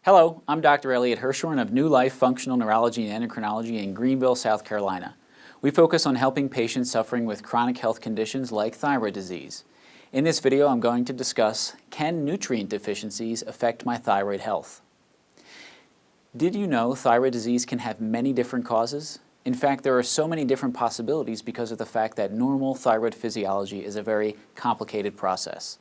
Hello, I'm Dr. Elliot Hirschhorn of New Life Functional Neurology and Endocrinology in Greenville, South Carolina. We focus on helping patients suffering with chronic health conditions like thyroid disease. In this video, I'm going to discuss, can nutrient deficiencies affect my thyroid health? Did you know thyroid disease can have many different causes? In fact, there are so many different possibilities because of the fact that normal thyroid physiology is a very complicated process.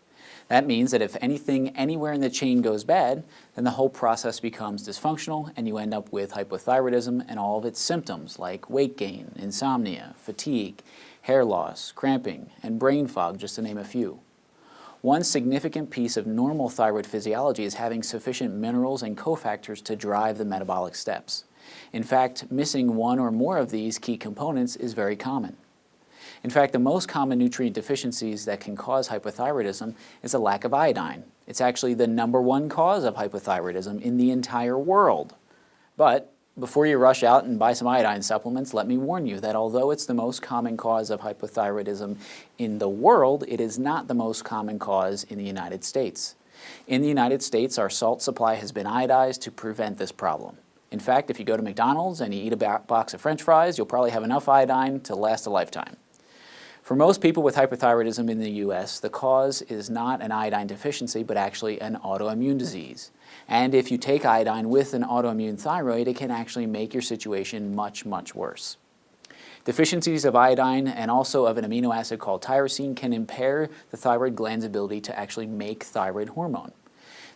That means that if anything anywhere in the chain goes bad, then the whole process becomes dysfunctional and you end up with hypothyroidism and all of its symptoms like weight gain, insomnia, fatigue, hair loss, cramping, and brain fog, just to name a few. One significant piece of normal thyroid physiology is having sufficient minerals and cofactors to drive the metabolic steps. In fact, missing one or more of these key components is very common. In fact, the most common nutrient deficiencies that can cause hypothyroidism is a lack of iodine. It's actually the #1 cause of hypothyroidism in the entire world. But before you rush out and buy some iodine supplements, let me warn you that although it's the most common cause of hypothyroidism in the world, it is not the most common cause in the United States. In the United States, our salt supply has been iodized to prevent this problem. In fact, if you go to McDonald's and you eat a box of French fries, you'll probably have enough iodine to last a lifetime. For most people with hypothyroidism in the U.S., the cause is not an iodine deficiency, but actually an autoimmune disease. And if you take iodine with an autoimmune thyroid, it can actually make your situation much, much worse. Deficiencies of iodine and also of an amino acid called tyrosine can impair the thyroid gland's ability to actually make thyroid hormone.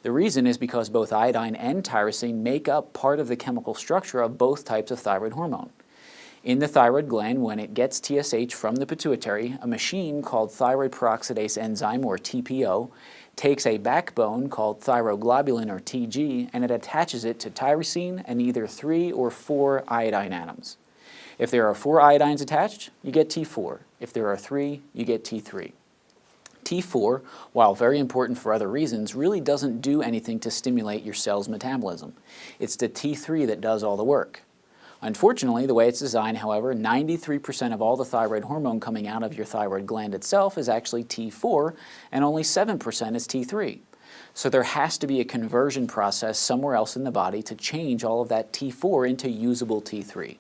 The reason is because both iodine and tyrosine make up part of the chemical structure of both types of thyroid hormone. In the thyroid gland, when it gets TSH from the pituitary, a machine called thyroid peroxidase enzyme, or TPO, takes a backbone called thyroglobulin, or TG, and it attaches it to tyrosine and either 3 or 4 iodine atoms. If there are 4 iodines attached, you get T4. If there are 3, you get T3. T4, while very important for other reasons, really doesn't do anything to stimulate your cell's metabolism. It's the T3 that does all the work. Unfortunately, the way it's designed, however, 93% of all the thyroid hormone coming out of your thyroid gland itself is actually T4, and only 7% is T3. So there has to be a conversion process somewhere else in the body to change all of that T4 into usable T3.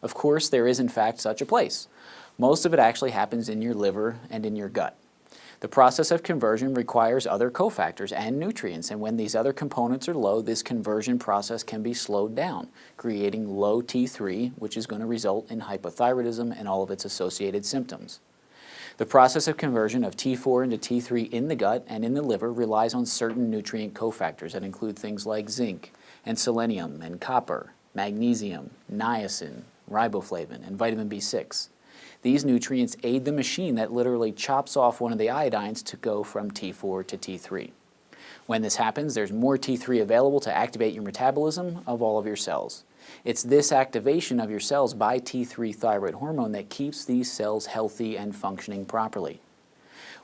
Of course, there is in fact such a place. Most of it actually happens in your liver and in your gut. The process of conversion requires other cofactors and nutrients, and when these other components are low, this conversion process can be slowed down, creating low T3, which is going to result in hypothyroidism and all of its associated symptoms. The process of conversion of T4 into T3 in the gut and in the liver relies on certain nutrient cofactors that include things like zinc and selenium and copper, magnesium, niacin, riboflavin, and vitamin B6. These nutrients aid the machine that literally chops off one of the iodines to go from T4 to T3. When this happens, there's more T3 available to activate your metabolism of all of your cells. It's this activation of your cells by T3 thyroid hormone that keeps these cells healthy and functioning properly.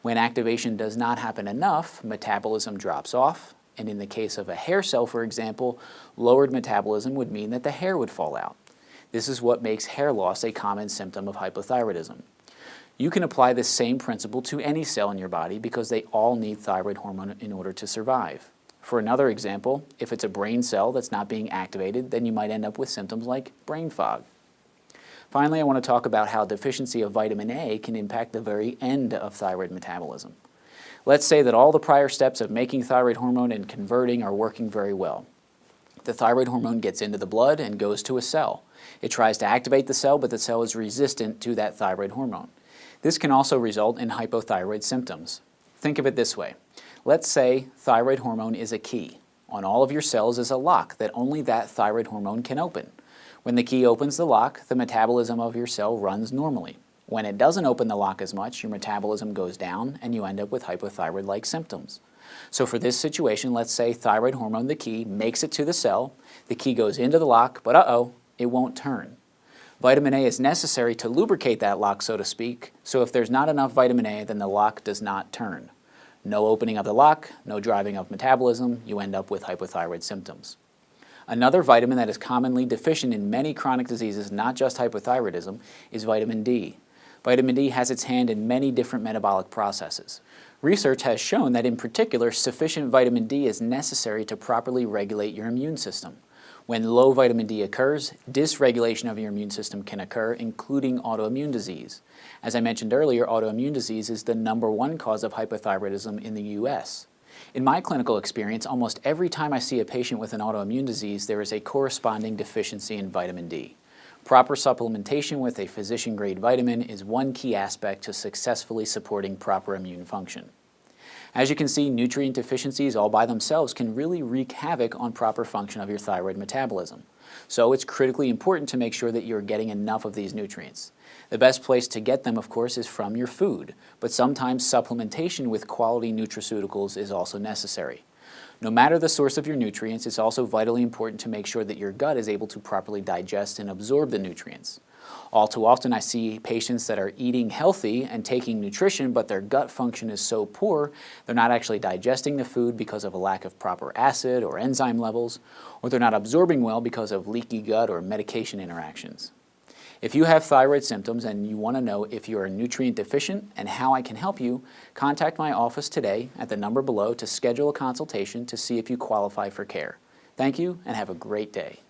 When activation does not happen enough, metabolism drops off, and in the case of a hair cell, for example, lowered metabolism would mean that the hair would fall out. This is what makes hair loss a common symptom of hypothyroidism. You can apply this same principle to any cell in your body because they all need thyroid hormone in order to survive. For another example, if it's a brain cell that's not being activated, then you might end up with symptoms like brain fog. Finally, I want to talk about how deficiency of vitamin A can impact the very end of thyroid metabolism. Let's say that all the prior steps of making thyroid hormone and converting are working very well. The thyroid hormone gets into the blood and goes to a cell. It tries to activate the cell, but the cell is resistant to that thyroid hormone. This can also result in hypothyroid symptoms. Think of it this way. Let's say thyroid hormone is a key. On all of your cells is a lock that only that thyroid hormone can open. When the key opens the lock, the metabolism of your cell runs normally. When it doesn't open the lock as much, your metabolism goes down and you end up with hypothyroid-like symptoms. So for this situation, let's say thyroid hormone, the key, makes it to the cell, the key goes into the lock, but it won't turn. Vitamin A is necessary to lubricate that lock, so to speak, so if there's not enough vitamin A, then the lock does not turn. No opening of the lock, no driving of metabolism, you end up with hypothyroid symptoms. Another vitamin that is commonly deficient in many chronic diseases, not just hypothyroidism, is vitamin D. Vitamin D has its hand in many different metabolic processes. Research has shown that in particular, sufficient vitamin D is necessary to properly regulate your immune system. When low vitamin D occurs, dysregulation of your immune system can occur, including autoimmune disease. As I mentioned earlier, autoimmune disease is the #1 cause of hypothyroidism in the U.S. In my clinical experience, almost every time I see a patient with an autoimmune disease, there is a corresponding deficiency in vitamin D. Proper supplementation with a physician-grade vitamin is one key aspect to successfully supporting proper immune function. As you can see, nutrient deficiencies all by themselves can really wreak havoc on proper function of your thyroid metabolism. So it's critically important to make sure that you're getting enough of these nutrients. The best place to get them, of course, is from your food, but sometimes supplementation with quality nutraceuticals is also necessary. No matter the source of your nutrients, it's also vitally important to make sure that your gut is able to properly digest and absorb the nutrients. All too often I see patients that are eating healthy and taking nutrition, but their gut function is so poor, they're not actually digesting the food because of a lack of proper acid or enzyme levels, or they're not absorbing well because of leaky gut or medication interactions. If you have thyroid symptoms and you want to know if you are nutrient deficient and how I can help you, contact my office today at the number below to schedule a consultation to see if you qualify for care. Thank you and have a great day.